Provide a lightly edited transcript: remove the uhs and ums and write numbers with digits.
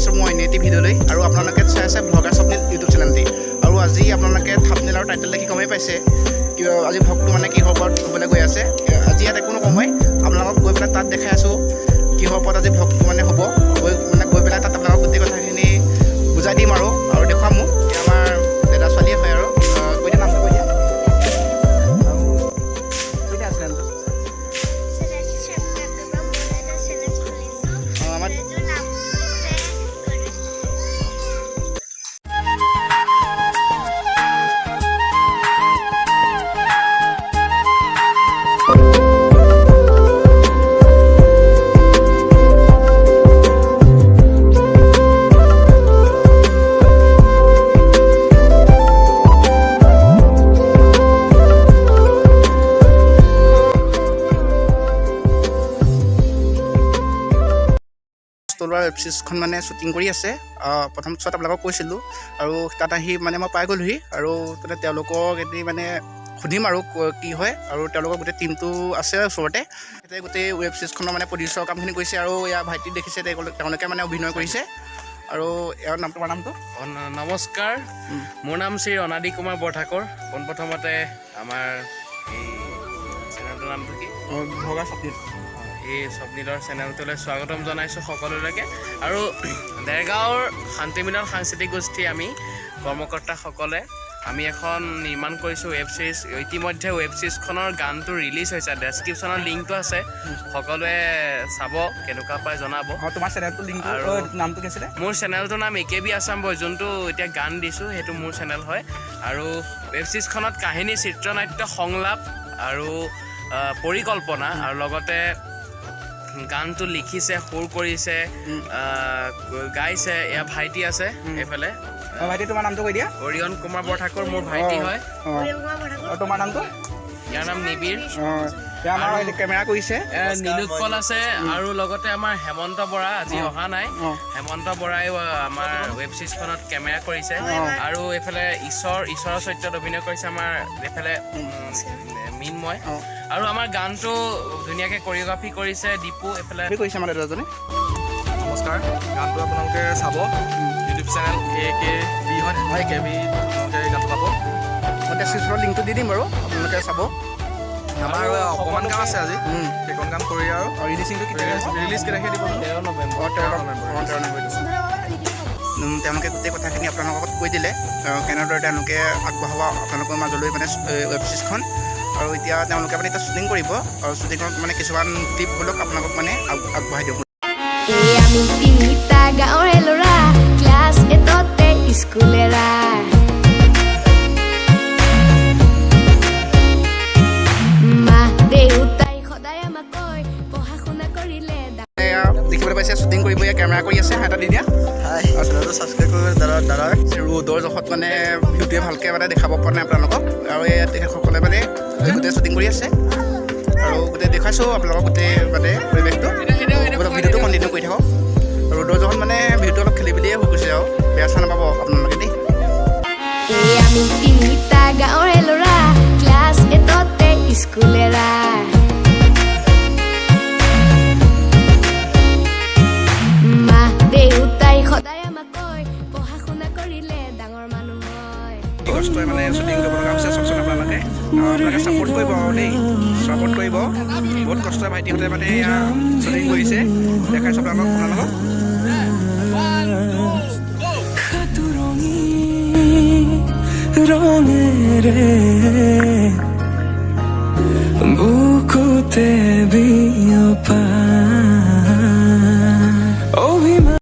আছোঁ মই নেটি ভিডিঅ'লৈ আৰু আপোনালোকে চাই আছে ব্লগাৰ স্বপ্নিল ইউটিউব চেনেলটি আৰু আজি আপোনালোকে থাম্বনেইল আৰু টাইটেল দেখি গমেই পাইছে আজি ভ্লগটো মানে কিহৰ ওপৰত হ'বলৈ গৈ আছে আজি ইয়াত একো নকওঁ আপোনালোকক গৈ পেলাই তাত দেখাই আছোঁ কিহৰ ওপৰত আজি ভ্লগটো মানে হ'ব গৈ পেলাই তাত আপোনালোকক গোটেই কথাখিনি বুজাই দিম আৰু দেখুৱাম মোক আমাৰ দাদা ছোৱালীয়ে হয় আৰু কৈ দিয়া নামটো কৈ দিয়া তলোৱাৰ ৱেব ছিৰিজখন মানে শ্বুটিং কৰি আছে প্ৰথম শ্বট আপোনালোকক কৈছিলোঁ আৰু তাত আহি মানে মই পাই গ'লোহি আৰু তাতে তেওঁলোকক এটি মানে সুধিম আৰু কি হয় আৰু তেওঁলোকৰ গোটেই টিমটো আছে ওচৰতে এতিয়া গোটেই ৱেব ছিৰিজখনৰ মানে প্ৰডিউচাৰৰ কামখিনি কৰিছে আৰু ইয়াৰ ভাইটি দেখিছে তেওঁলোকে মানে অভিনয় কৰিছে আৰু ইয়াৰ তোমাৰ নামটো নমস্কাৰ মোৰ নাম শ্ৰী অনাদি কুমাৰ বৰঠাকুৰ পোনপ্ৰথমতে আমাৰ এই চেনেলটোৰ নামটো কি ব্লগাৰ স্বপ্নিল এই স্বপ্নিলৰ চেনেলটোলৈ স্বাগতম জনাইছোঁ সকলোলৈকে আৰু দেৰগাঁৱৰ শান্তিমিলন সাংস্কৃতিক গোষ্ঠী আমি কৰ্মকৰ্তাসকলে আমি এখন নিৰ্মাণ কৰিছোঁ ৱেব ছিৰিজ ইতিমধ্যে ৱেব ছিৰিজখনৰ গানটো ৰিলিজ হৈছে ডেছক্ৰিপশ্যনৰ লিংকটো আছে সকলোৱে চাব কেনেকুৱা পায় জনাব তোমাৰ চেনেলটোৰ নামটো কি আছিলে মোৰ চেনেলটোৰ নাম AKB আছাম বয় যোনটো এতিয়া গান দিছোঁ সেইটো মোৰ চেনেল হয় আৰু ৱেব ছিৰিজখনত কাহিনী চিত্ৰনাট্য সংলাপ আৰু পৰিকল্পনা আৰু লগতে গানটো লিখিছে সুৰ কৰিছে গাইছে এয়া ভাইটি আছে এইফালে ভাইটি তোমাৰ নামটো কৈ দিয়া অৰিয়ন কুমাৰ বৰঠাকুৰ মোৰ ভাইটি হয় তোমাৰ নামটো ইয়াৰ নাম নিবিৰ কেমেৰা কৰিছে নীলোৎপল আছে আৰু লগতে আমাৰ হেমন্ত বৰা আজি অহা নাই হেমন্ত বৰাইও আমাৰ ৱেব ছিৰিজখনত কেমেৰা কৰিছে আৰু এইফালে ঈশ্বৰৰ চৰিত্ৰত অভিনয় কৰিছে আমাৰ এইফালে মিনময় আৰু আমাৰ গানটো ধুনীয়াকৈ কৰিঅ'গ্ৰাফি কৰিছে দীপু এইফালে কৰিছে আমাৰ দাদাজনে নমস্কাৰ গানটো আপোনালোকে চাব ইউটিউব চেনেল AKB হয় AKB আপোনালোকে গানটো পাব ডেছক্ৰিপশ্যনৰ লিংকটো দি দিম বাৰু আপোনালোকে চাব আমাৰ অকণমান কাম আছে আজি সেইখন কাম কৰি আৰু ৰিলিজিংটো ৰিলিজ কেনেকৈ দিব 13 নৱেম্বৰ 13 নৱেম্বৰ তেওঁলোকে গোটেই কথাখিনি আপোনালোকৰ লগত কৈ দিলে কেনেদৰে তেওঁলোকে আগবঢ়াব আপোনালোকৰ মাজলৈ মানে ৱেব ছিৰিজখন আৰু এতিয়া তেওঁলোকে মানে এতিয়া শ্বুটিং কৰিব আৰু শ্বুটিঙত মানে কিছুমান টিপ হ'লেও আপোনালোকক মানে আগবঢ়াই দিওঁ আমি তিনিটা গাঁৱৰে ল'ৰা ক্লাছ 8তে স্কুল এৰা মা দেউতাই সদায় আমাক কয় পঢ়া শুনা কৰিলে দেখিবলৈ পাইছে শ্বুটিং কৰিব ইয়াৰ কেমেৰা কৰি আছে এটা দি দিয়া চেনেলটো ছাবস্ক্ৰাইব কৰিব দাদা ৰ'দৰ জখত মানে ভিডিঅ'টোৱে ভালকৈ মানে দেখাব পৰা নাই আপোনালোকক আৰু এই তেখেতসকলে মানে গোটেই শ্বুটিং কৰি আছে আৰু গোটেই দেখুৱাইছোঁ আপোনালোকক গোটেই মানে পৰিৱেশটো ভিডিঅ'টো কণ্টিনিউ কৰি থাকক ৰ'দৰ জখত মানে ভিডিঅ'টো অলপ খেলি মেলিয়ে হৈ গৈছে আৰু বেয়া চাই নাপাব আপোনালোকে দেই আমি তিনিটা গাঁৱৰে ল'ৰা ক্লাছ 8তে স্কুল এৰা মা দেউতাই সদায় আমাক কয় পঢ়া শুনা কৰিলে ডাঙৰ মানুহ হয় কষ্টই মানে শ্বুটিং কৰিব লগা হৈছে চাওকচোন আপোনালোকে ছাপোৰ্ট কৰিব আৰু দেই ছাপোৰ্ট কৰিব বহুত কষ্টই ভাইটিহঁতে মানে শ্বুটিং কৰিছে দেখাইছোঁ আপোনালোকক ৰঙেৰে